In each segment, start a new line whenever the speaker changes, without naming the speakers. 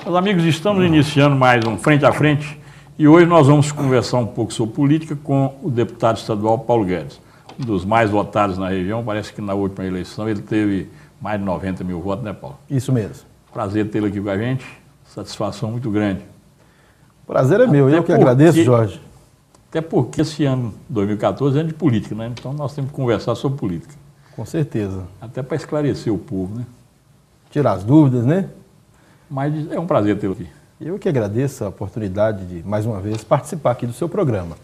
Meus amigos, estamos iniciando mais um Frente a Frente e hoje nós vamos conversar um pouco sobre política com o deputado estadual Paulo Guedes, um dos mais votados na região. Parece que na última eleição ele teve mais de 90 mil votos, né, Paulo?
Isso mesmo.
Prazer tê-lo aqui com a gente, satisfação muito grande.
Prazer é meu, eu que agradeço, Jorge.
Até porque esse ano, 2014, é ano de política, né? Então nós temos que conversar sobre política.
Com certeza.
Até para esclarecer o povo, né?
Tirar as dúvidas, né?
Mas é um prazer tê-lo aqui.
Eu que agradeço a oportunidade de, mais uma vez, participar aqui do seu programa.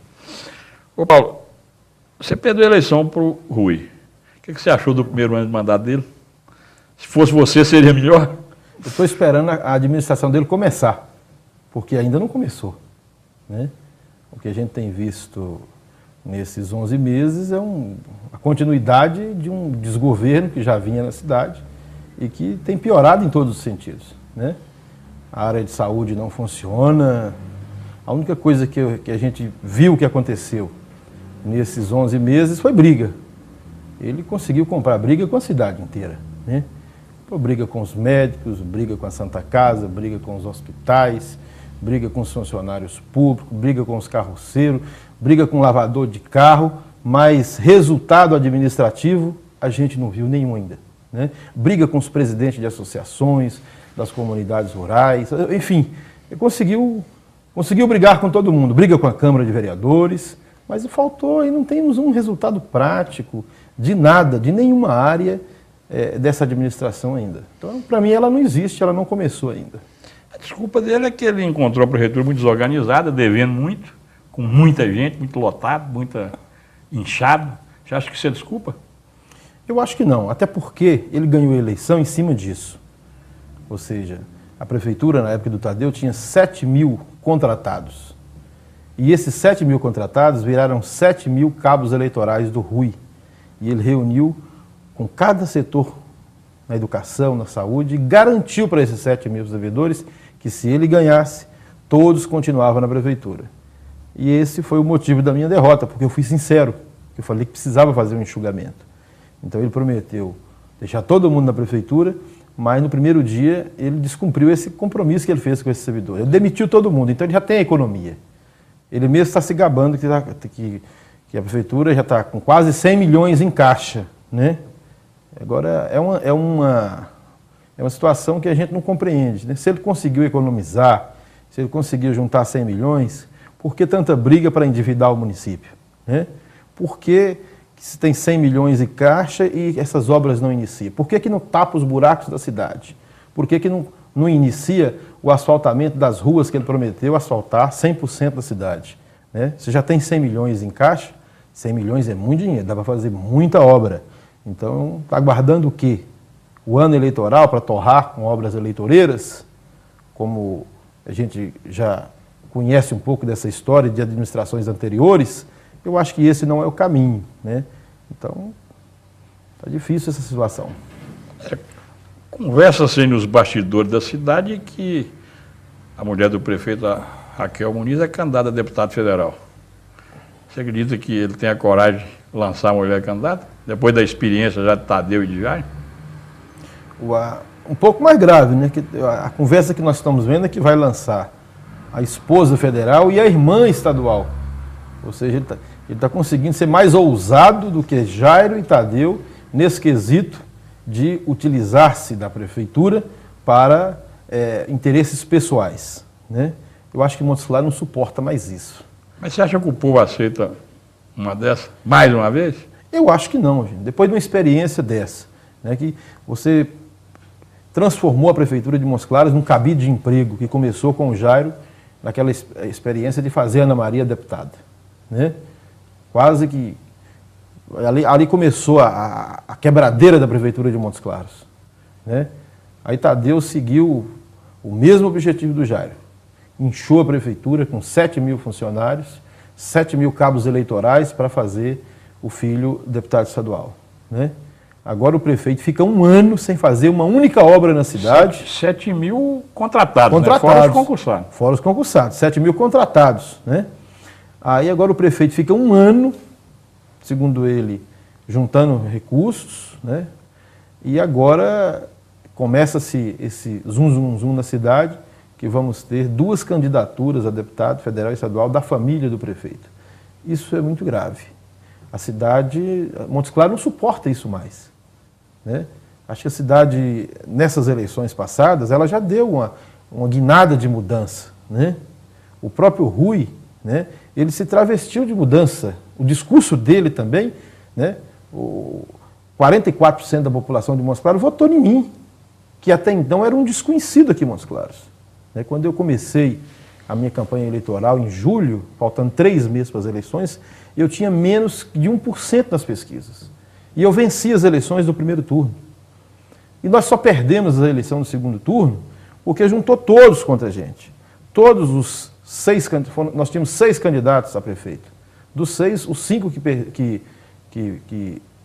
Ô Paulo, você perdeu a eleição para o Rui. O que você achou do primeiro ano de mandato dele? Se fosse você, seria melhor?
Eu estou esperando a administração dele começar, porque ainda não começou, né? O que a gente tem visto nesses 11 meses é a continuidade de um desgoverno que já vinha na cidade e que tem piorado em todos os sentidos, né? A área de saúde não funciona. A única coisa que a gente viu que aconteceu nesses 11 meses foi briga. Ele conseguiu comprar briga com a cidade inteira, né? Briga com os médicos, briga com a Santa Casa, briga com os hospitais, briga com os funcionários públicos, briga com os carroceiros, briga com o lavador de carro, mas resultado administrativo a gente não viu nenhum ainda, né? Briga com os presidentes de associações, das comunidades rurais, enfim, conseguiu brigar com todo mundo, briga com a Câmara de Vereadores, mas faltou e não temos um resultado prático de nada, de nenhuma área dessa administração ainda. Então, para mim, ela não existe, ela não começou ainda.
A desculpa dele é que ele encontrou a prefeitura muito desorganizada, devendo muito, com muita gente, muito lotado, muita inchado. Você acha que isso é desculpa?
Eu acho que não, até porque ele ganhou a eleição em cima disso. Ou seja, a prefeitura, na época do Tadeu, tinha 7 mil contratados. E esses 7 mil contratados viraram 7 mil cabos eleitorais do Rui. E ele reuniu com cada setor na educação, na saúde, e garantiu para esses 7 mil servidores que se ele ganhasse, todos continuavam na prefeitura. E esse foi o motivo da minha derrota, porque eu fui sincero, eu falei que precisava fazer um enxugamento. Então ele prometeu deixar todo mundo na prefeitura, mas no primeiro dia ele descumpriu esse compromisso que ele fez com esse servidor. Ele demitiu todo mundo, então ele já tem a economia. Ele mesmo está se gabando que a prefeitura já está com quase 100 milhões em caixa, né? Agora, é uma situação que a gente não compreende, né? Se ele conseguiu economizar, se ele conseguiu juntar 100 milhões, por que tanta briga para endividar o município, né? Por que se tem 100 milhões em caixa e essas obras não iniciam? Por que não tapa os buracos da cidade? Por que não inicia o asfaltamento das ruas que ele prometeu asfaltar 100% da cidade, né? Você já tem 100 milhões em caixa, 100 milhões é muito dinheiro, dá para fazer muita obra. Então, está aguardando o quê? O ano eleitoral para torrar com obras eleitoreiras? Como a gente já conhece um pouco dessa história de administrações anteriores, eu acho que esse não é o caminho, né? Então, está difícil essa situação.
Conversa-se nos bastidores da cidade que a mulher do prefeito, a Raquel Muniz, é candidata a deputado federal. Você acredita que ele tem a coragem de lançar a mulher candidata? Depois da experiência já de Tadeu e de Jair?
Um pouco mais grave, né? A conversa que nós estamos vendo é que vai lançar a esposa federal e a irmã estadual. Ou seja, ele está conseguindo ser mais ousado do que Jairo e Tadeu nesse quesito de utilizar-se da prefeitura para interesses pessoais, né? Eu acho que Montes Claros não suporta mais isso.
Mas você acha que o povo aceita uma dessa, mais uma vez?
Eu acho que não, gente. Depois de uma experiência dessa, né, que você transformou a prefeitura de Montes Claros num cabide de emprego, que começou com o Jairo, naquela experiência de fazer a Ana Maria deputada, né? Quase que ali começou a quebradeira da prefeitura de Montes Claros, né? Aí Tadeu seguiu o mesmo objetivo do Jairo, inchou a prefeitura com 7 mil funcionários, 7 mil cabos eleitorais para fazer o filho deputado estadual, né? Agora o prefeito fica um ano sem fazer uma única obra na cidade.
7 mil contratados, né? Fora os concursados.
Fora os concursados, 7 mil contratados, né? Aí agora o prefeito fica um ano, segundo ele, juntando recursos, né? E agora começa-se esse zum, zum, zum na cidade que vamos ter 2 candidaturas a deputado federal e estadual da família do prefeito. Isso é muito grave. A cidade, Montes Claros, não suporta isso mais, né? Acho que a cidade, nessas eleições passadas, ela já deu uma guinada de mudança, né? O próprio Rui, né, ele se travestiu de mudança. O discurso dele também, né, 44% da população de Montes Claros votou em mim, que até então era um desconhecido aqui em Montes Claros. Né? Quando eu comecei a minha campanha eleitoral em julho, faltando 3 meses para as eleições, eu tinha menos de 1% nas pesquisas. E eu venci as eleições do primeiro turno. E nós só perdemos a eleição do segundo turno porque juntou todos contra a gente. Todos os 6, nós tínhamos 6 candidatos a prefeito. Dos 6, os 5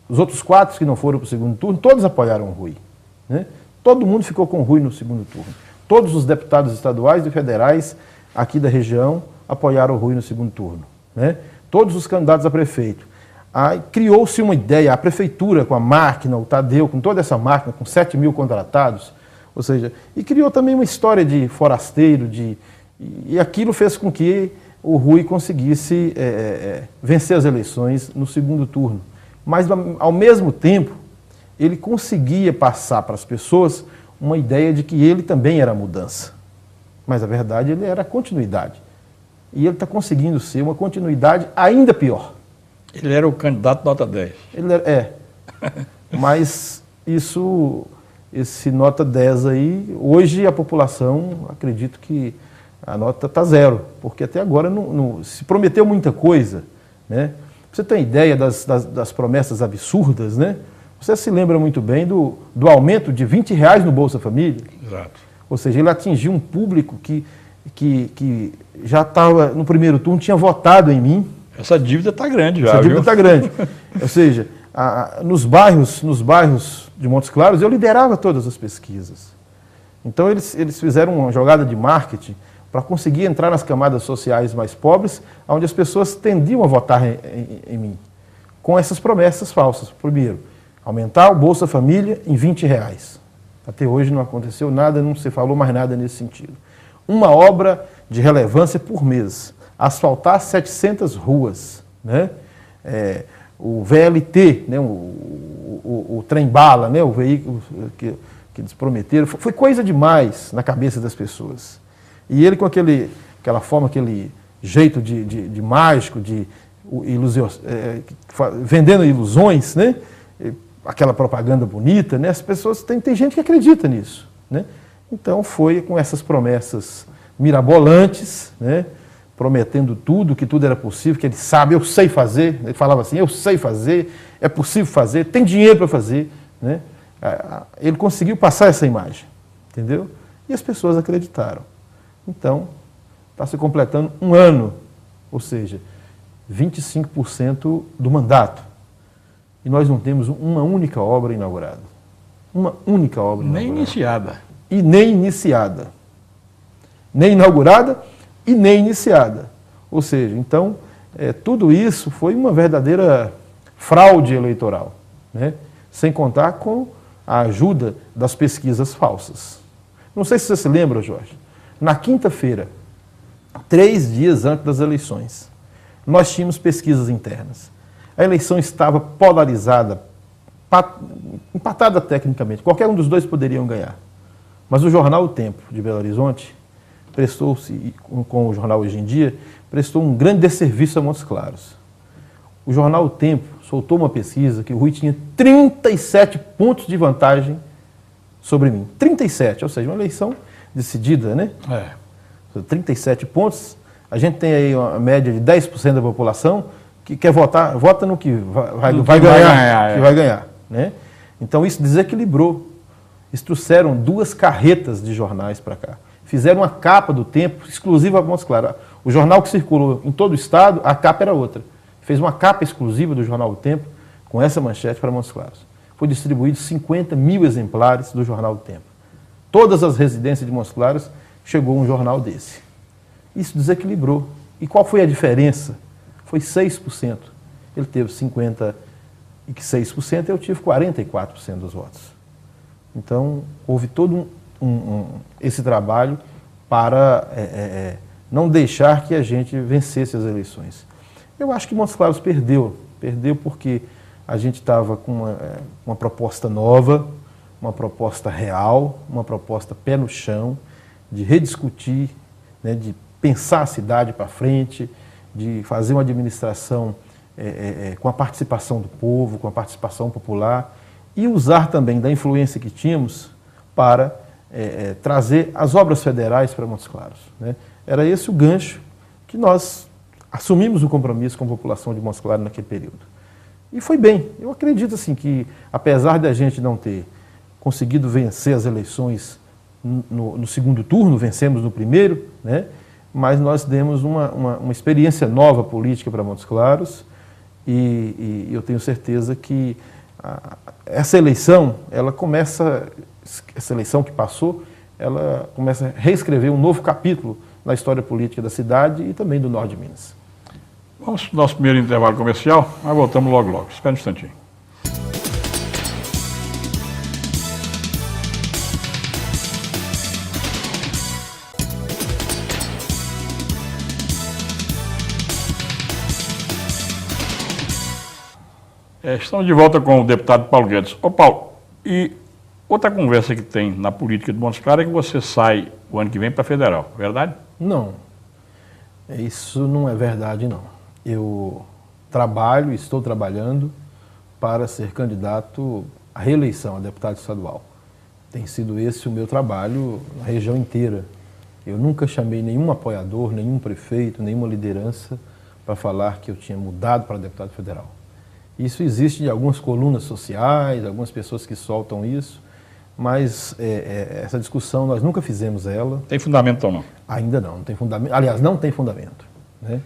os outros 4 que não foram para o segundo turno, todos apoiaram o Rui. Né? Todo mundo ficou com o Rui no segundo turno. Todos os deputados estaduais e federais aqui da região apoiaram o Rui no segundo turno. Né? Todos os candidatos a prefeito. Aí criou-se uma ideia, a prefeitura com a máquina, o Tadeu, com toda essa máquina, com 7 mil contratados, ou seja, e criou também uma história de forasteiro, e aquilo fez com que o Rui conseguisse vencer as eleições no segundo turno. Mas, ao mesmo tempo, ele conseguia passar para as pessoas uma ideia de que ele também era mudança. Mas, a verdade, ele era continuidade. E ele está conseguindo ser uma continuidade ainda pior.
Ele era o candidato nota 10.
Ele era, mas esse nota 10 aí, hoje a população, acredito que a nota está 0, porque até agora não se prometeu muita coisa, né? Pra você ter ideia das promessas absurdas, né? Você se lembra muito bem do aumento de R$20 no Bolsa Família?
Exato.
Ou seja, ele atingiu um público que já estava, no primeiro turno, tinha votado em mim.
Essa dívida está grande já,
Essa dívida está grande. Ou seja, nos bairros de Montes Claros, eu liderava todas as pesquisas. Então, eles fizeram uma jogada de marketing para conseguir entrar nas camadas sociais mais pobres, onde as pessoas tendiam a votar em mim, com essas promessas falsas. Primeiro, aumentar o Bolsa Família em R$20. Até hoje não aconteceu nada, não se falou mais nada nesse sentido. Uma obra de relevância por mês. Asfaltar 700 ruas, né? O VLT, né? o trem-bala, né? O veículo que eles prometeram, foi coisa demais na cabeça das pessoas. E ele com aquela forma, aquele jeito de mágico, vendendo ilusões, né? Aquela propaganda bonita, né? As pessoas, tem gente que acredita nisso, né? Então foi com essas promessas mirabolantes, né? Prometendo tudo, que tudo era possível, que ele sabe, eu sei fazer. Ele falava assim, eu sei fazer, é possível fazer, tem dinheiro para fazer, né? Ele conseguiu passar essa imagem, entendeu? E as pessoas acreditaram. Então, está se completando um ano, ou seja, 25% do mandato. E nós não temos uma única obra inaugurada. Uma única obra inaugurada.
Nem iniciada.
E nem iniciada. Nem inaugurada e nem iniciada. Ou seja, então, tudo isso foi uma verdadeira fraude eleitoral, né? Sem contar com a ajuda das pesquisas falsas. Não sei se você se lembra, Jorge, na quinta-feira, 3 dias antes das eleições, nós tínhamos pesquisas internas. A eleição estava polarizada, empatada tecnicamente. Qualquer um dos dois poderiam ganhar. Mas o jornal O Tempo, de Belo Horizonte, prestou-se, com o jornal Hoje em Dia, prestou um grande desserviço a Montes Claros. O jornal O Tempo soltou uma pesquisa que o Rui tinha 37 pontos de vantagem sobre mim. 37, ou seja, uma eleição decidida, né? 37 pontos. A gente tem aí uma média de 10% da população que quer votar, vota no que vai ganhar. Né? Então isso desequilibrou. Eles trouxeram 2 carretas de jornais para cá. Fizeram uma capa do Tempo exclusiva para Montes Claros. O jornal que circulou em todo o estado, a capa era outra. Fez uma capa exclusiva do jornal O Tempo com essa manchete para Montes Claros. Foi distribuído 50 mil exemplares do jornal O Tempo. Todas as residências de Montes Claros chegou um jornal desse. Isso desequilibrou. E qual foi a diferença? Foi 6%. Ele teve 56%, eu tive 44% dos votos. Então, houve todo esse trabalho para não deixar que a gente vencesse as eleições. Eu acho que Montes Claros perdeu porque a gente estava com uma proposta nova, uma proposta real, uma proposta pé no chão, de rediscutir, né, de pensar a cidade para frente, de fazer uma administração com a participação do povo, com a participação popular, e usar também da influência que tínhamos para trazer as obras federais para Montes Claros, né? Era esse o gancho que nós assumimos o compromisso com a população de Montes Claros naquele período. E foi bem. Eu acredito assim, que, apesar de a gente não ter conseguido vencer as eleições no segundo turno, vencemos no primeiro, né? Mas nós demos uma experiência nova política para Montes Claros e eu tenho certeza que essa eleição, essa eleição que passou, ela começa a reescrever um novo capítulo na história política da cidade e também do norte de Minas.
Vamos para o nosso primeiro intervalo comercial, mas voltamos logo. Espera um instantinho. Estamos de volta com o deputado Paulo Guedes. Ô Paulo, e outra conversa que tem na política de Montes Claros é que você sai o ano que vem para federal, verdade?
Não, isso não é verdade, não. Eu estou trabalhando para ser candidato à reeleição a deputado estadual. Tem sido esse o meu trabalho na região inteira. Eu nunca chamei nenhum apoiador, nenhum prefeito, nenhuma liderança para falar que eu tinha mudado para deputado federal. Isso existe em algumas colunas sociais, algumas pessoas que soltam isso, mas essa discussão nós nunca fizemos ela.
Tem fundamento ou não?
Ainda não tem fundamento. Aliás, não tem fundamento, né?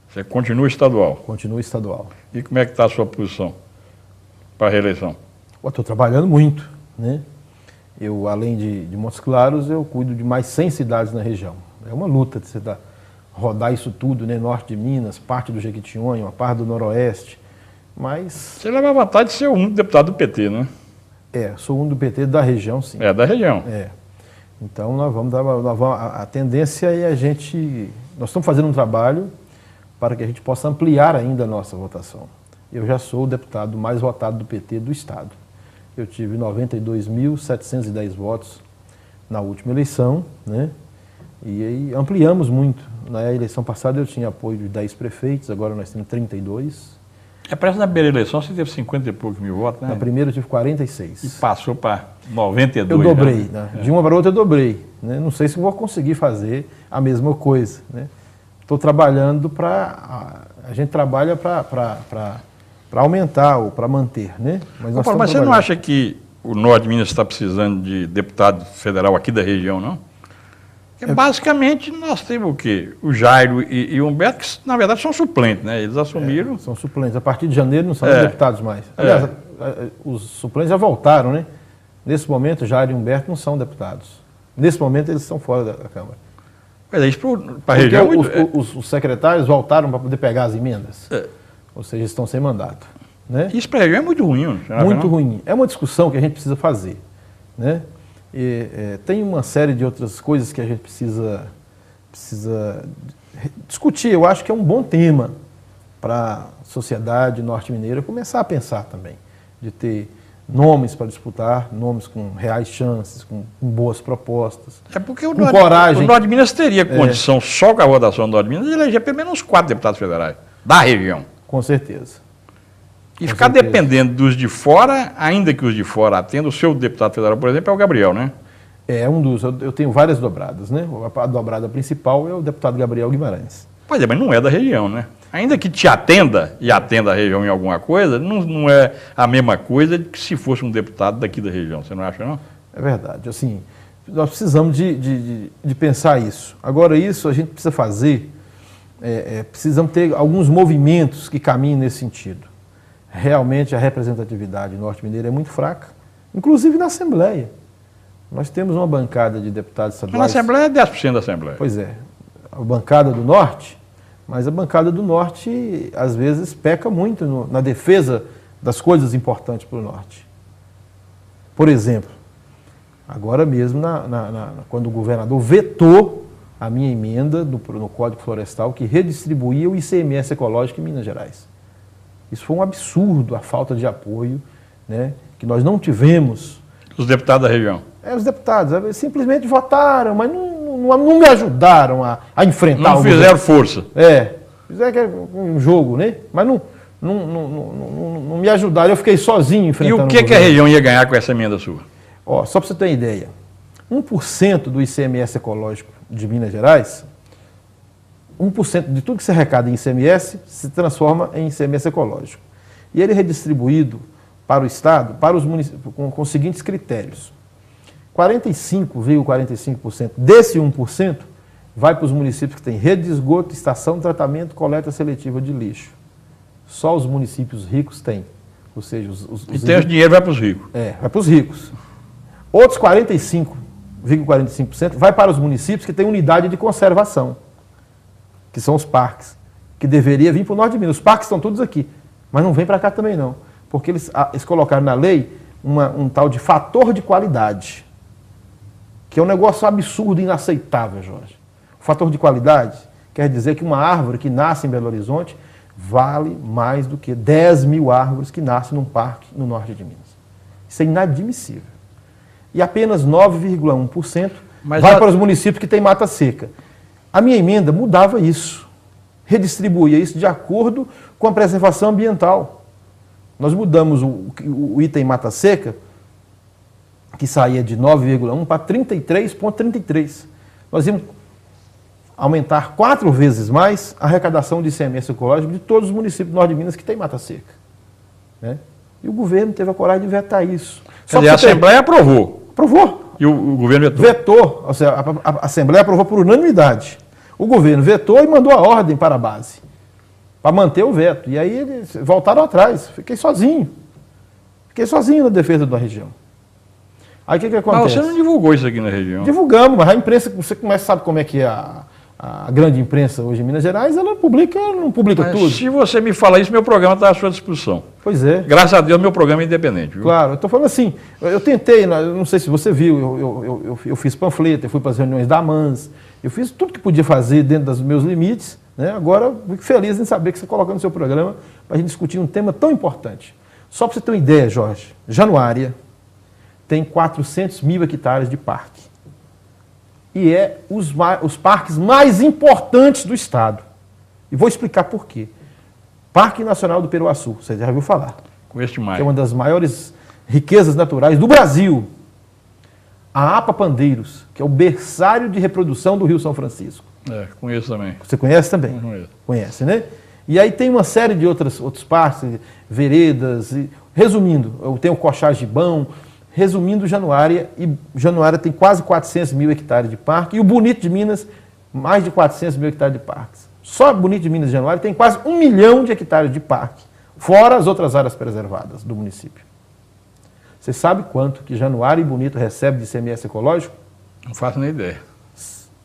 Você continua estadual?
Continua estadual.
E como é que está a sua posição para a reeleição?
Estou trabalhando muito, né? Eu, além de Montes Claros, eu cuido de mais 100 cidades na região. É uma luta de você rodar isso tudo, né? Norte de Minas, parte do Jequitinhonha, uma parte do Noroeste. Mas...
Você leva a vantagem de ser um deputado do PT, né?
Sou um do PT da região, sim.
Da região.
Então, a tendência é nós estamos fazendo um trabalho para que a gente possa ampliar ainda a nossa votação. Eu já sou o deputado mais votado do PT do Estado. Eu tive 92.710 votos na última eleição, né? E aí ampliamos muito. Na eleição passada eu tinha apoio de 10 prefeitos, agora nós temos 32.
Parece que na primeira eleição você teve 50 e poucos mil votos, né?
Na primeira eu tive 46.
E passou para 92.
Eu dobrei, né? De uma para outra eu dobrei, né? Não sei se vou conseguir fazer a mesma coisa, né? Estou trabalhando a gente trabalha para aumentar ou para manter, né? Mas
você não acha que o norte de Minas está precisando de deputado federal aqui da região, não? Basicamente, nós temos o quê? O Jairo e o Humberto, que na verdade são suplentes, né? Eles assumiram...
são suplentes. A partir de janeiro não são deputados mais. Aliás, os suplentes já voltaram, né? Nesse momento, Jairo e Humberto não são deputados. Nesse momento, eles estão fora da Câmara.
Mas é isso para a região...
Os secretários voltaram para poder pegar as emendas. Ou seja, estão sem mandato, né?
Isso para a região é muito ruim.
Muito ruim. É uma discussão que a gente precisa fazer, né? Tem uma série de outras coisas que a gente precisa discutir. Eu acho que é um bom tema para a sociedade norte-mineira começar a pensar também, de ter nomes para disputar, nomes com reais chances, com boas propostas.
Porque o norte de Minas teria condição, só com a votação do norte de Minas, de eleger pelo menos 4 deputados federais da região.
Com certeza.
E ficar dependendo dos de fora, ainda que os de fora atendam, o seu deputado federal, por exemplo, é o Gabriel, né?
Um dos. Eu tenho várias dobradas, né? A dobrada principal é o deputado Gabriel Guimarães.
Pois mas não é da região, né? Ainda que te atenda e atenda a região em alguma coisa, não é a mesma coisa que se fosse um deputado daqui da região, você não acha, não?
É verdade. Assim, nós precisamos de pensar isso. Agora, isso a gente precisa fazer, precisamos ter alguns movimentos que caminhem nesse sentido. Realmente a representatividade norte-mineira é muito fraca, inclusive na Assembleia. Nós temos uma bancada de deputados estaduais...
Mas na Assembleia é 10% da Assembleia.
Pois é, a bancada do Norte, mas a bancada do Norte às vezes peca muito na defesa das coisas importantes para o Norte. Por exemplo, Agora mesmo, quando o governador vetou a minha emenda no Código Florestal que redistribuía o ICMS ecológico em Minas Gerais. Isso foi um absurdo, a falta de apoio, né, que nós não tivemos.
Os deputados da região?
Os deputados simplesmente votaram, mas não me ajudaram a enfrentar
não fizeram força.
Fizeram um jogo, né? Mas não me ajudaram, eu fiquei sozinho enfrentando.
E o que a região ia ganhar com essa emenda sua?
Só para você ter uma ideia, 1% do ICMS ecológico de Minas Gerais, 1% de tudo que se arrecada em ICMS se transforma em ICMS ecológico. E ele é redistribuído para o Estado, para os municípios, com os seguintes critérios. 45,45% desse 1% vai para os municípios que têm rede de esgoto, estação de tratamento, coleta seletiva de lixo. Só os municípios ricos têm. Ou seja,
o dinheiro vai para os ricos.
Vai para os ricos. Outros 45,45% vai para os municípios que têm unidade de conservação, que são os parques, que deveria vir para o norte de Minas. Os parques estão todos aqui, mas não vem para cá também não, porque eles colocaram na lei um tal de fator de qualidade, que é um negócio absurdo e inaceitável, Jorge. O fator de qualidade quer dizer que uma árvore que nasce em Belo Horizonte vale mais do que 10 mil árvores que nascem num parque no norte de Minas. Isso é inadmissível. E apenas 9,1% vai para os municípios que têm mata seca. A minha emenda mudava isso, redistribuía isso de acordo com a preservação ambiental. Nós mudamos o item mata seca, que saía de 9,1 para 33,33. Nós íamos aumentar 4 vezes mais a arrecadação de ICMS ecológico de todos os municípios do norte de Minas que têm mata seca. Né? E o governo teve a coragem de vetar isso.
Quer dizer, a Assembleia aprovou.
Aprovou.
E o governo vetou?
Vetou. Ou seja, a Assembleia aprovou por unanimidade. O governo vetou e mandou a ordem para a base, para manter o veto. E aí eles voltaram atrás. Fiquei sozinho na defesa da região. Aí o que acontece?
Mas você não divulgou isso aqui na região?
Divulgamos, mas a imprensa, você sabe como é que é a grande imprensa hoje em Minas Gerais, ela não publica tudo.
Se você me falar isso, meu programa está à sua disposição.
Pois é.
Graças a Deus, meu programa é independente. Viu?
Claro, eu estou falando assim, eu tentei, não sei se você viu, eu fiz panfleto, eu fui para as reuniões da AMANS, eu fiz tudo que podia fazer dentro dos meus limites, né? Agora, fico feliz em saber que você coloca no seu programa para a gente discutir um tema tão importante. Só para você ter uma ideia, Jorge, Januária tem 400 mil hectares de parque. E é os parques mais importantes do estado. E vou explicar por quê. Parque Nacional do Peruaçu, você já ouviu falar.
Conheço mais.
Que é uma das maiores riquezas naturais do Brasil. A APA Pandeiros, que é o berçário de reprodução do Rio São Francisco.
Conheço também.
Você conhece também?
Conheço.
Conhece, né? E aí tem uma série de outros parques, veredas. Resumindo, eu tenho o Coxá Gibão. Resumindo, Januária tem quase 400 mil hectares de parque, e o Bonito de Minas, mais de 400 mil hectares de parques. Só Bonito de Minas e Januária tem quase 1 milhão de hectares de parque, fora as outras áreas preservadas do município. Você sabe quanto que Januária e Bonito recebem de ICMS ecológico?
Não faço nem ideia.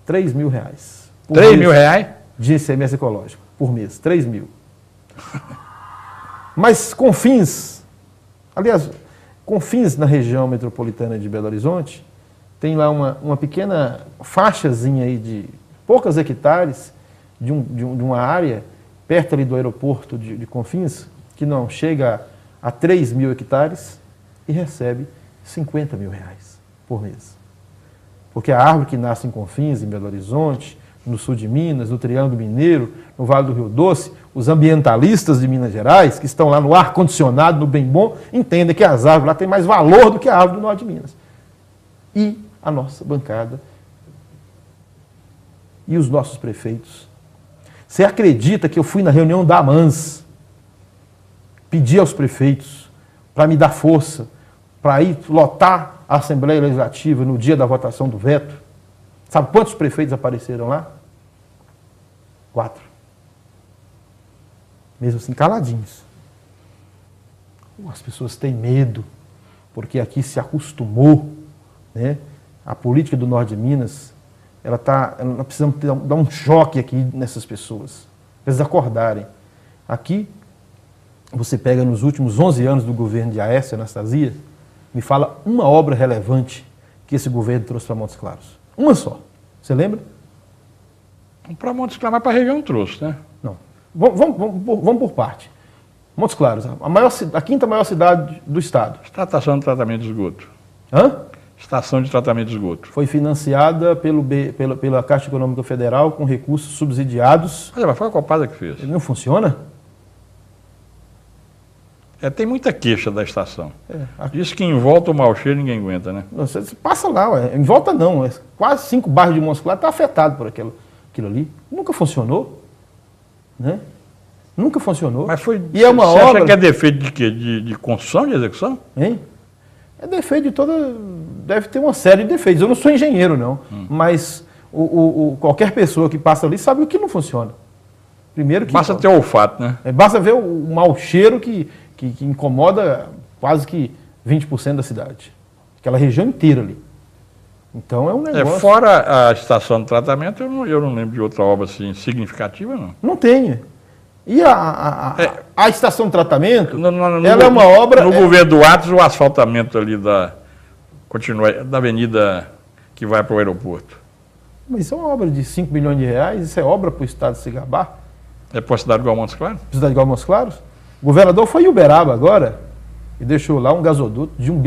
3 mil reais.
3 mil reais?
De ICMS ecológico, por mês. 3 mil. Mas Confins, aliás, Confins, na região metropolitana de Belo Horizonte, tem lá uma pequena faixazinha aí de poucos hectares de uma área perto ali do aeroporto de Confins, que não chega a 3 mil hectares e recebe 50 mil reais por mês. Porque a árvore que nasce em Confins, em Belo Horizonte, no sul de Minas, no Triângulo Mineiro, no Vale do Rio Doce, os ambientalistas de Minas Gerais, que estão lá no ar-condicionado, no bem bom, entendem que as árvores lá têm mais valor do que a árvore do norte de Minas. E a nossa bancada e os nossos prefeitos. Você acredita que eu fui na reunião da AMANS, pedi aos prefeitos para me dar força, para ir lotar a Assembleia Legislativa no dia da votação do veto? Sabe quantos prefeitos apareceram lá? 4. Mesmo assim, caladinhos. As pessoas têm medo, porque aqui se acostumou, né? A política do norte de Minas, nós precisamos dar um choque aqui nessas pessoas, para eles acordarem. Aqui, você pega nos últimos 11 anos do governo de Aécio Anastasia, me fala uma obra relevante que esse governo trouxe para Montes Claros? Uma só. Você lembra?
Para Montes Claros, mas para a região trouxe, né?
Não. Vamos por parte. Montes Claros, a quinta maior cidade do estado.
Estação de tratamento de esgoto.
Hã?
Estação de tratamento de esgoto.
Foi financiada pela Caixa Econômica Federal com recursos subsidiados.
Mas foi a Copasa que fez.
Não funciona?
Tem muita queixa da estação. Diz que em volta o mau cheiro ninguém aguenta, né?
Você passa lá, ué. Em volta não. Quase 5 bairros de Montes Claros estão afetados por aquilo ali. Nunca funcionou. Né? Nunca funcionou.
Mas foi.
E é uma
você
obra...
acha que é defeito de quê? De construção, de execução?
Hein? É defeito de toda... Deve ter uma série de defeitos. Eu não sou engenheiro, não. Mas qualquer pessoa que passa ali sabe o que não funciona. Primeiro que...
Basta ter olfato, né?
Basta ver o mau cheiro que incomoda quase que 20% da cidade. Aquela região inteira ali. Então é um negócio...
Fora a estação de tratamento, eu não lembro de outra obra assim significativa, não.
Não tem. E a estação de tratamento, ela é uma obra...
No governo do Atos, o asfaltamento ali da avenida que vai para o aeroporto.
Mas isso é uma obra de 5 milhões de reais, isso é obra para o estado de se gabar?
É para a cidade igual Montes Claros?
Cidade igual Montes Claros? O governador foi em Uberaba agora e deixou lá um gasoduto de 1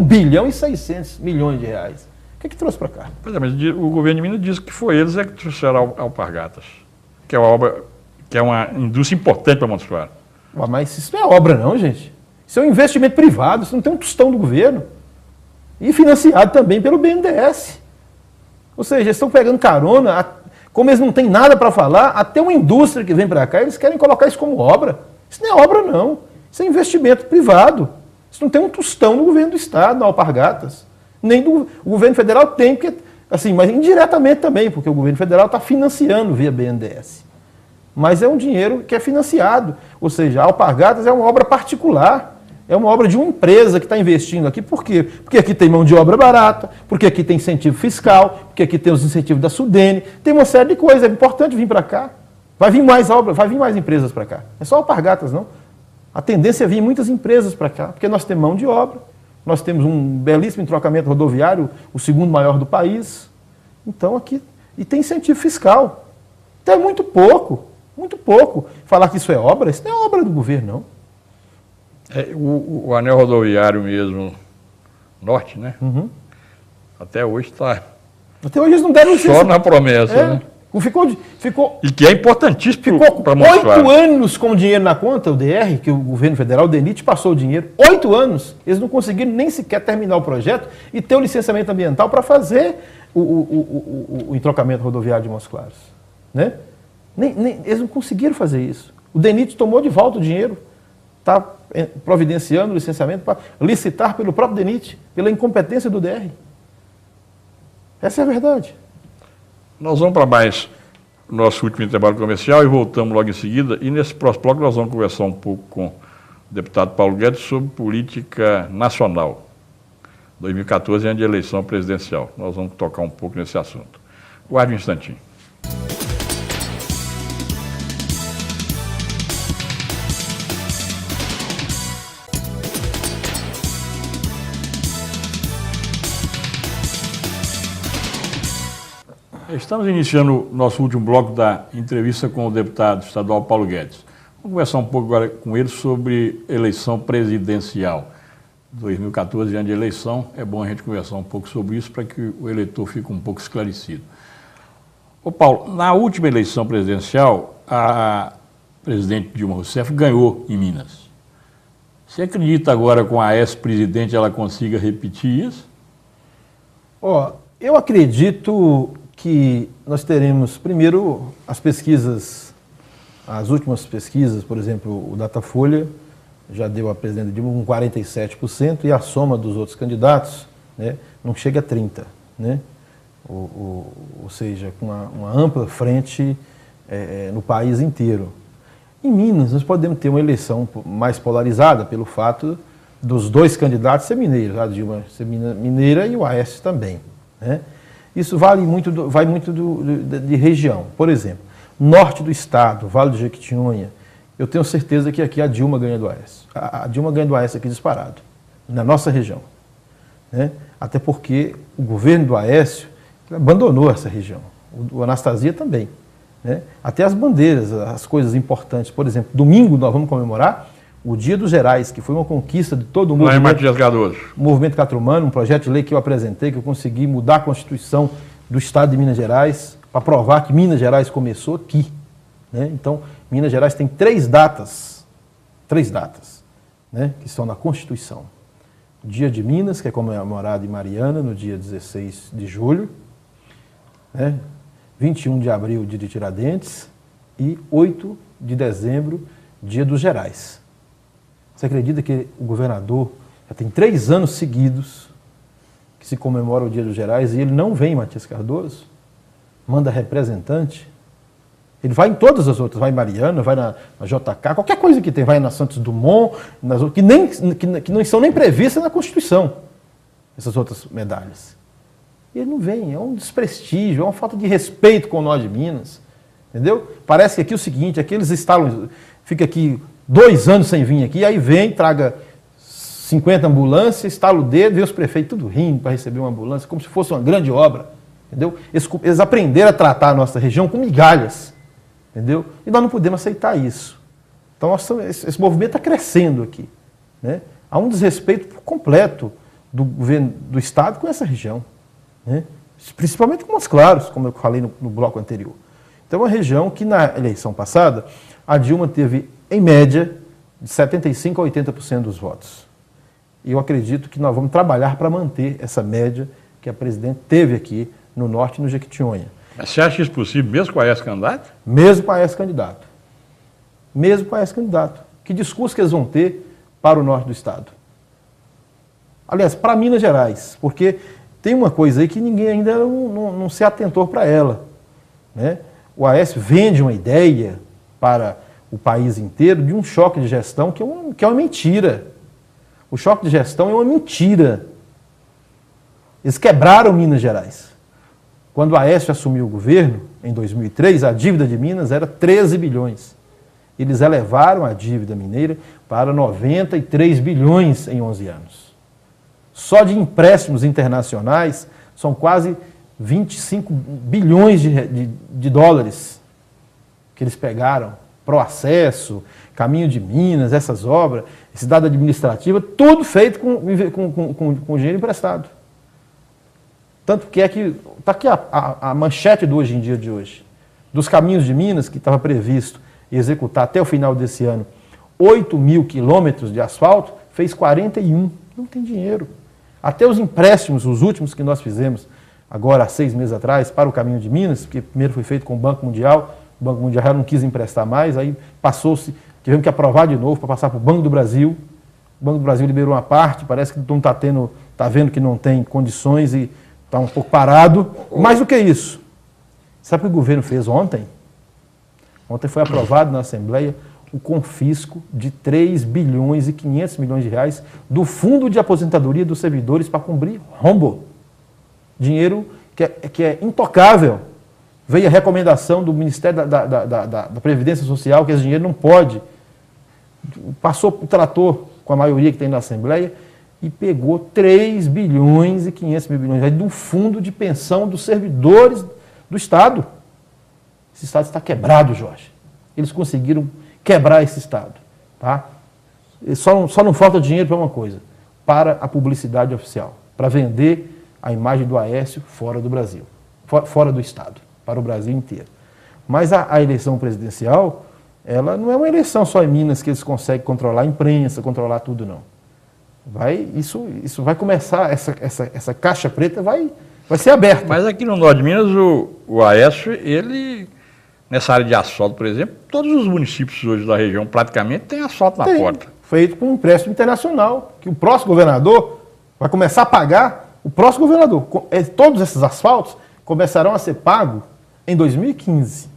bilhão e 600 milhões de reais. O que trouxe para cá?
Pois é, mas o governo de Minas disse que foi eles que trouxeram Alpargatas, que é uma obra, que é uma indústria importante para Montes Claros.
Mas isso não é obra não, gente. Isso é um investimento privado, isso não tem um tostão do governo. E financiado também pelo BNDES. Ou seja, eles estão pegando carona, como eles não têm nada para falar, até uma indústria que vem para cá, eles querem colocar isso como obra. Isso não é obra não, isso é investimento privado. Isso não tem um tostão no governo do estado, na Alpargatas. Nem do o governo federal tem, porque, assim, mas indiretamente também, porque o governo federal está financiando via BNDES. Mas é um dinheiro que é financiado. Ou seja, a Alpargatas é uma obra particular. É uma obra de uma empresa que está investindo aqui. Por quê? Porque aqui tem mão de obra barata, porque aqui tem incentivo fiscal, porque aqui tem os incentivos da Sudene, tem uma série de coisas. É importante vir para cá. Vai vir mais obra, vai vir mais empresas para cá. É só Alpargatas, não. A tendência é vir muitas empresas para cá, porque nós temos mão de obra, nós temos um belíssimo entrocamento rodoviário, o segundo maior do país. Então aqui, e tem incentivo fiscal. Então é muito pouco. Muito pouco. Falar que isso é obra não é obra do governo, não.
O anel rodoviário mesmo, norte, né?
Uhum.
Até hoje está...
Até hoje eles não deram licença.
Só na promessa, né?
Ficou,
e que é importantíssimo
para mostrar. 8 anos com dinheiro na conta, o DR, que o governo federal, o DENIT, passou o dinheiro. 8 anos. Eles não conseguiram nem sequer terminar o projeto e ter o licenciamento ambiental para fazer o entrocamento rodoviário de Montes Claros. Né? Eles não conseguiram fazer isso. O DENIT tomou de volta o dinheiro, está providenciando o licenciamento para licitar pelo próprio DENIT, pela incompetência do DR. Essa é a verdade.
Nós vamos para mais nosso último intervalo comercial e voltamos logo em seguida. E nesse próximo bloco nós vamos conversar um pouco com o deputado Paulo Guedes sobre política nacional. 2014 é ano de eleição presidencial. Nós vamos tocar um pouco nesse assunto. Guarde um instantinho. Estamos iniciando o nosso último bloco da entrevista com o deputado estadual Paulo Guedes. Vamos conversar um pouco agora com ele sobre eleição presidencial. 2014, ano de eleição, é bom a gente conversar um pouco sobre isso para que o eleitor fique um pouco esclarecido. Ô Paulo, na última eleição presidencial, a presidente Dilma Rousseff ganhou em Minas. Você acredita agora com a ex-presidente ela consiga repetir isso?
Eu acredito que nós teremos, primeiro, as pesquisas, as últimas pesquisas, por exemplo, o Datafolha já deu a presidente Dilma com 47% e a soma dos outros candidatos, né, não chega a 30%. Né? Ou seja, com uma ampla frente no país inteiro. Em Minas, nós podemos ter uma eleição mais polarizada pelo fato dos dois candidatos ser mineiros, a Dilma ser mineira e o Aécio também. Né? Isso vai muito de região. Por exemplo, norte do estado, Vale do Jequitinhonha, eu tenho certeza que aqui a Dilma ganha do Aécio. A Dilma ganha do Aécio aqui disparado, na nossa região. né? Até porque o governo do Aécio abandonou essa região, o Anastasia também, né? Até as bandeiras, as coisas importantes, por exemplo, domingo nós vamos comemorar o Dia dos Gerais, que foi uma conquista de todo o movimento.
Lá em Matias Cardoso.
O Movimento Catrumano, um projeto de lei que eu apresentei, que eu consegui mudar a Constituição do Estado de Minas Gerais, para provar que Minas Gerais começou aqui, né? Então, Minas Gerais tem três datas, né, que estão na Constituição. O Dia de Minas, que é comemorado em Mariana, no dia 16 de julho, né? 21 de abril, dia de Tiradentes, e 8 de dezembro, dia dos Gerais. Você acredita que o governador já tem 3 anos seguidos que se comemora o Dia dos Gerais e ele não vem em Matias Cardoso? Manda representante? Ele vai em todas as outras, vai em Mariana, vai na JK, qualquer coisa que tem, vai na Santos Dumont, nas outras, que não são nem previstas na Constituição, essas outras medalhas. E ele não vem, é um desprestígio, é uma falta de respeito com o Norte de Minas, entendeu? Parece que aqui é o seguinte, aqui eles instalam, fica aqui 2 anos sem vir aqui, aí vem, traga 50 ambulâncias, estala o dedo, vê os prefeitos tudo rindo para receber uma ambulância, como se fosse uma grande obra, entendeu? Eles aprenderam a tratar a nossa região com migalhas, entendeu? E nós não podemos aceitar isso. Então, esse movimento está crescendo aqui, né? Há um desrespeito completo do governo do Estado com essa região, né? Principalmente com os Claros, como eu falei no bloco anterior. Então, é uma região que, na eleição passada, a Dilma teve, em média, de 75% a 80% dos votos. E eu acredito que nós vamos trabalhar para manter essa média que a presidente teve aqui no Norte e no Jequitinhonha.
Mas você acha isso possível mesmo com a Aécio candidato?
Mesmo com a Aécio candidato. Mesmo com a Aécio candidato. Que discurso que eles vão ter para o Norte do Estado? Aliás, para Minas Gerais, porque tem uma coisa aí que ninguém ainda não se atentou para ela, né? O Aécio vende uma ideia para o país inteiro de um choque de gestão que é uma mentira. O choque de gestão é uma mentira. Eles quebraram Minas Gerais. Quando o Aécio assumiu o governo, em 2003, a dívida de Minas era 13 bilhões. Eles elevaram a dívida mineira para 93 bilhões em 11 anos. Só de empréstimos internacionais são quase 25 bilhões de dólares que eles pegaram. Proacesso, Caminho de Minas, essas obras, cidade administrativa, tudo feito com dinheiro emprestado. Tanto que está aqui a manchete do Hoje em Dia de hoje. Dos Caminhos de Minas, que estava previsto executar até o final desse ano 8 mil quilômetros de asfalto, fez 41. Não tem dinheiro. Até os empréstimos, os últimos que nós fizemos, agora há 6 meses atrás, para o Caminho de Minas, porque primeiro foi feito com o Banco Mundial, o Banco Mundial já não quis emprestar mais, aí passou-se, tivemos que aprovar de novo para passar para o Banco do Brasil. O Banco do Brasil liberou uma parte, parece que não está vendo que não tem condições e está um pouco parado. Mais do que isso, sabe o que o governo fez ontem? Ontem foi aprovado na Assembleia o confisco de 3 bilhões e 500 milhões de reais do Fundo de Aposentadoria dos Servidores para cobrir rombo. Dinheiro que é intocável. Veio a recomendação do Ministério da Previdência Social que esse dinheiro não pode. Passou o trator com a maioria que tem na Assembleia e pegou 3 bilhões e 500 milhões de reais do Fundo de Pensão dos Servidores do Estado. Esse Estado está quebrado, Jorge. Eles conseguiram quebrar esse Estado. Tá? Só não falta dinheiro para uma coisa, para a publicidade oficial, para vender a imagem do Aécio fora do Brasil, fora do Estado, para o Brasil inteiro. Mas a eleição presidencial, ela não é uma eleição só em Minas que eles conseguem controlar a imprensa, controlar tudo, não. Isso vai começar, essa caixa preta vai ser aberta.
Mas aqui no Norte de Minas, o Aécio, ele, nessa área de asfalto, por exemplo, todos os municípios hoje da região praticamente têm asfalto na porta.
Feito com um empréstimo internacional, que o próximo governador vai começar a pagar, o próximo governador. Todos esses asfaltos começarão a ser pagos em 2015.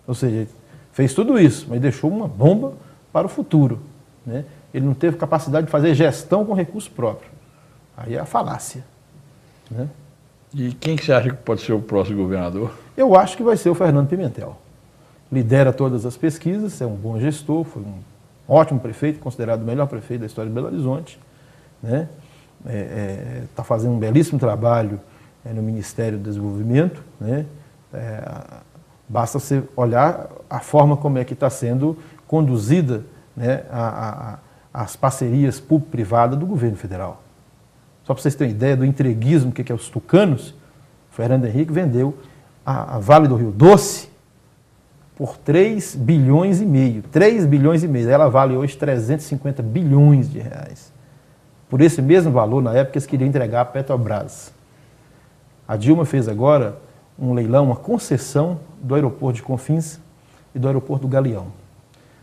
Ou seja, fez tudo isso, mas deixou uma bomba para o futuro, né? Ele não teve capacidade de fazer gestão com recurso próprio. Aí é a falácia, né?
E quem que você acha que pode ser o próximo governador?
Eu acho que vai ser o Fernando Pimentel. Lidera todas as pesquisas, é um bom gestor, foi um ótimo prefeito, considerado o melhor prefeito da história de Belo Horizonte, né? está fazendo um belíssimo trabalho no Ministério do Desenvolvimento, né? Basta você olhar a forma como é que está sendo conduzida, né, as parcerias público-privadas do governo federal. Só para vocês terem ideia do entreguismo que é os tucanos, o Fernando Henrique vendeu a Vale do Rio Doce por 3 bilhões e meio. 3 bilhões e meio. Ela vale hoje 350 bilhões de reais. Por esse mesmo valor, na época, eles queriam entregar a Petrobras. A Dilma fez agora um leilão, uma concessão do aeroporto de Confins e do aeroporto do Galeão.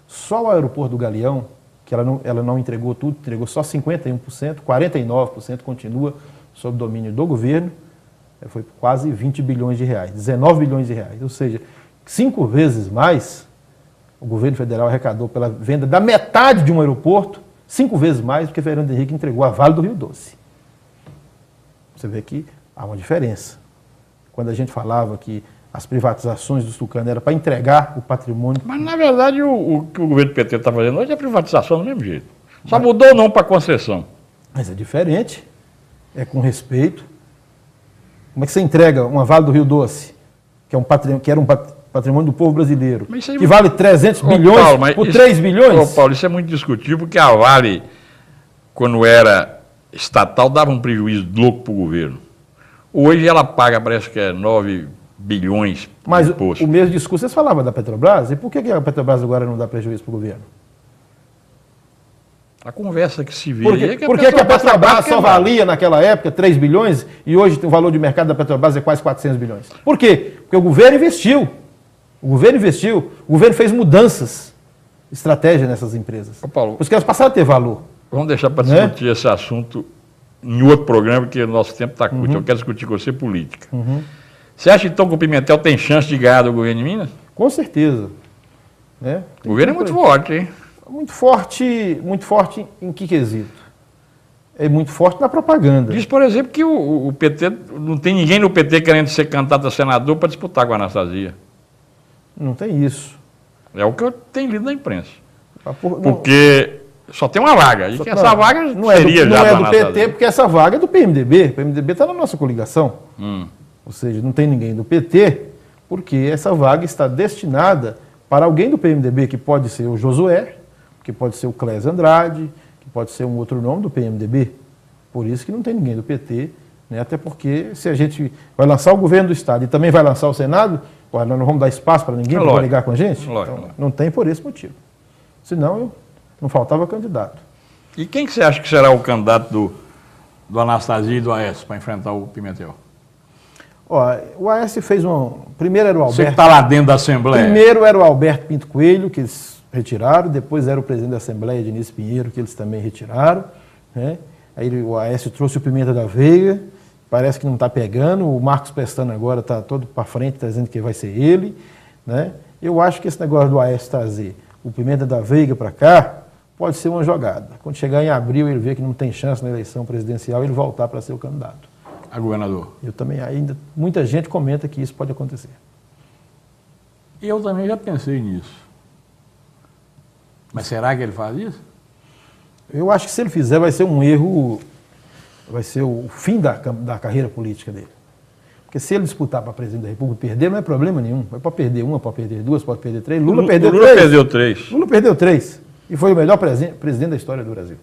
Só o aeroporto do Galeão, que ela não entregou tudo, entregou só 51%, 49% continua sob domínio do governo, foi quase 20 bilhões de reais, 19 bilhões de reais. Ou seja, 5 vezes mais o governo federal arrecadou pela venda da metade de um aeroporto, 5 vezes mais do que Fernando Henrique entregou a Vale do Rio Doce. Você vê que há uma diferença. Quando a gente falava que as privatizações dos tucanos eram para entregar o patrimônio...
Mas, na verdade, o que o governo PT está fazendo hoje é privatização do mesmo jeito. Só mudou o nome para concessão.
Mas é diferente, é com respeito. Como é que você entrega uma Vale do Rio Doce, que era um patrimônio do povo brasileiro, que vale 300 bilhões
Paulo,
por 3 bilhões?
Paulo, isso é muito discutível, porque a Vale, quando era estatal, dava um prejuízo louco para o governo. Hoje ela paga, parece que é 9 bilhões de
Mas
imposto.
o mesmo discurso, vocês falavam da Petrobras, e por que a Petrobras agora não dá prejuízo para o governo?
A conversa que se vê
Por que a Petrobras só valia naquela época 3 bilhões e hoje o valor de mercado da Petrobras é quase 400 bilhões? Por quê? Porque o governo investiu. O governo fez mudanças, estratégia nessas empresas.
Ô, Paulo,
por isso que elas passaram a ter valor.
Vamos deixar para discutir esse assunto em outro programa, porque o nosso tempo está curto. Eu quero discutir com você política. Você acha então que o Pimentel tem chance de ganhar do governo de Minas?
Com certeza. Né?
O governo é muito forte, hein?
Muito forte em que quesito? É muito forte na propaganda.
Diz, por exemplo, que o PT, não tem ninguém no PT querendo ser candidato a senador para disputar com a Anastasia.
Não tem isso.
É o que eu tenho lido na imprensa.
Não,
porque só tem uma vaga. E que essa vaga
não
seria já
é do PT, porque essa vaga é do PMDB. O PMDB está na nossa coligação. Ou seja, não tem ninguém do PT, porque essa vaga está destinada para alguém do PMDB, que pode ser o Josué, que pode ser o Clésio Andrade, que pode ser um outro nome do PMDB. Por isso que não tem ninguém do PT, né? Até porque se a gente vai lançar o governo do Estado e também vai lançar o Senado, nós não vamos dar espaço para ninguém para ligar com a gente? Então, não tem por esse motivo. Senão, não faltava candidato.
E quem que você acha que será o candidato do Anastasia e do Aécio para enfrentar o Pimentel?
O Aécio fez primeiro era o Alberto...
Você que está lá dentro da Assembleia.
Primeiro era o Alberto Pinto Coelho, que eles retiraram, depois era o presidente da Assembleia, Diniz Pinheiro, que eles também retiraram. Né? Aí o Aécio trouxe o Pimenta da Veiga, parece que não está pegando, o Marcos Pestana agora está todo para frente, está dizendo que vai ser ele. Né? Eu acho que esse negócio do Aécio trazer o Pimenta da Veiga para cá pode ser uma jogada. Quando chegar em abril ele vê que não tem chance na eleição presidencial, ele voltar para ser o candidato.
A governador?
Eu também, ainda, muita gente comenta que isso pode acontecer.
Eu também já pensei nisso. Mas será que ele faz isso?
Eu acho que se ele fizer vai ser um erro, vai ser o fim da carreira política dele. Porque se ele disputar para presidente da República e perder, não é problema nenhum. Pode perder uma, pode perder duas, pode perder três. Lula perdeu três. Lula perdeu três. E foi o melhor presidente da história do Brasil.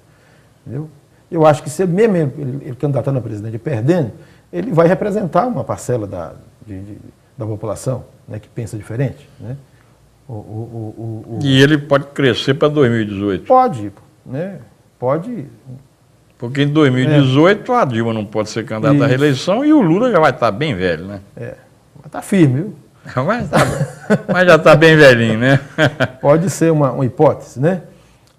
Entendeu? Eu acho que se mesmo ele candidatando a presidente e perdendo, ele vai representar uma parcela da população, né, que pensa diferente. Né?
E ele pode crescer para 2018?
Pode, né? Pode.
Porque em 2018 a Dilma não pode ser candidata à reeleição e o Lula já vai estar bem velho, né?
Mas está firme, viu?
Mas já está bem velhinho, né?
Pode ser uma hipótese, né?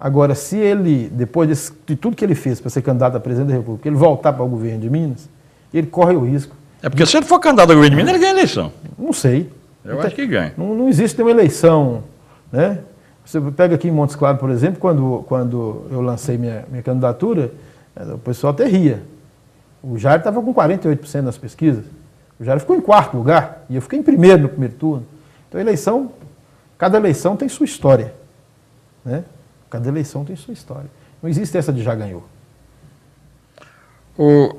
Agora, se ele, depois de tudo que ele fez para ser candidato a presidente da República, ele voltar para o governo de Minas, ele corre o risco.
É porque se ele for candidato ao governo de Minas, ele ganha a eleição.
Não sei.
Eu acho que ganha.
Não existe nenhuma eleição, né? Você pega aqui em Montes Claros, por exemplo, quando eu lancei minha candidatura, o pessoal até ria. O Jair estava com 48% nas pesquisas. O Jair ficou em quarto lugar e eu fiquei em primeiro no primeiro turno. Então, cada eleição tem sua história, né? Cada eleição tem sua história. Não existe essa de já ganhou.
O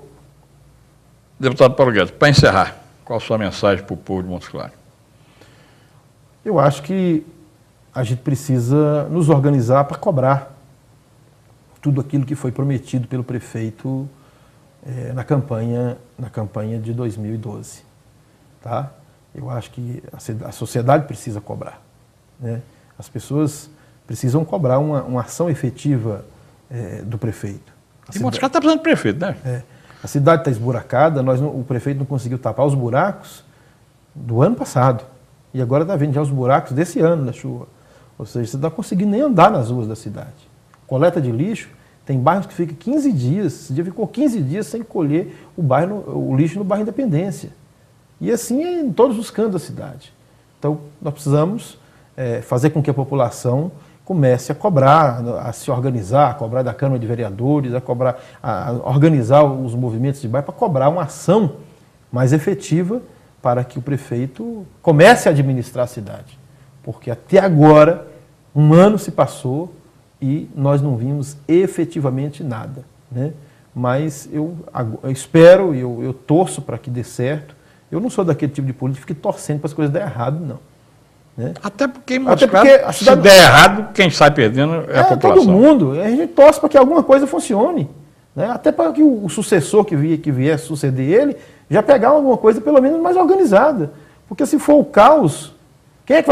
deputado Paulo Guedes, para encerrar, qual a sua mensagem para o povo de Montes Claros?
Eu acho que a gente precisa nos organizar para cobrar tudo aquilo que foi prometido pelo prefeito na campanha de 2012. Tá? Eu acho que a sociedade precisa cobrar, né? As pessoas precisam cobrar uma ação efetiva do prefeito.
E Montes Claros está precisando de prefeito, né?
A cidade está esburacada, o prefeito não conseguiu tapar os buracos do ano passado. E agora está vendo já os buracos desse ano da chuva. Ou seja, você não está conseguindo nem andar nas ruas da cidade. Coleta de lixo, tem bairros que ficam 15 dias, esse dia ficou 15 dias sem colher o lixo no bairro Independência. E assim é em todos os cantos da cidade. Então, nós precisamos fazer com que a população comece a cobrar, a se organizar, a cobrar da Câmara de Vereadores, a organizar os movimentos de bairro para cobrar uma ação mais efetiva para que o prefeito comece a administrar a cidade. Porque até agora, um ano se passou e nós não vimos efetivamente nada, né? Mas eu espero, eu torço para que dê certo. Eu não sou daquele tipo de político que fica torcendo para as coisas darem errado, não. Né?
Até porque, se der errado, quem sai perdendo é a população.
Todo mundo. A gente torce para que alguma coisa funcione. Né? Até para que o sucessor que vier suceder ele já pegar alguma coisa pelo menos mais organizada. Porque se for o caos, quem é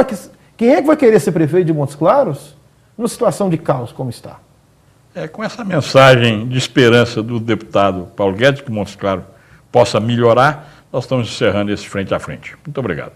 que vai querer ser prefeito de Montes Claros numa situação de caos como está?
Com essa mensagem de esperança do deputado Paulo Guedes, que Montes Claros possa melhorar, nós estamos encerrando esse frente a frente. Muito obrigado.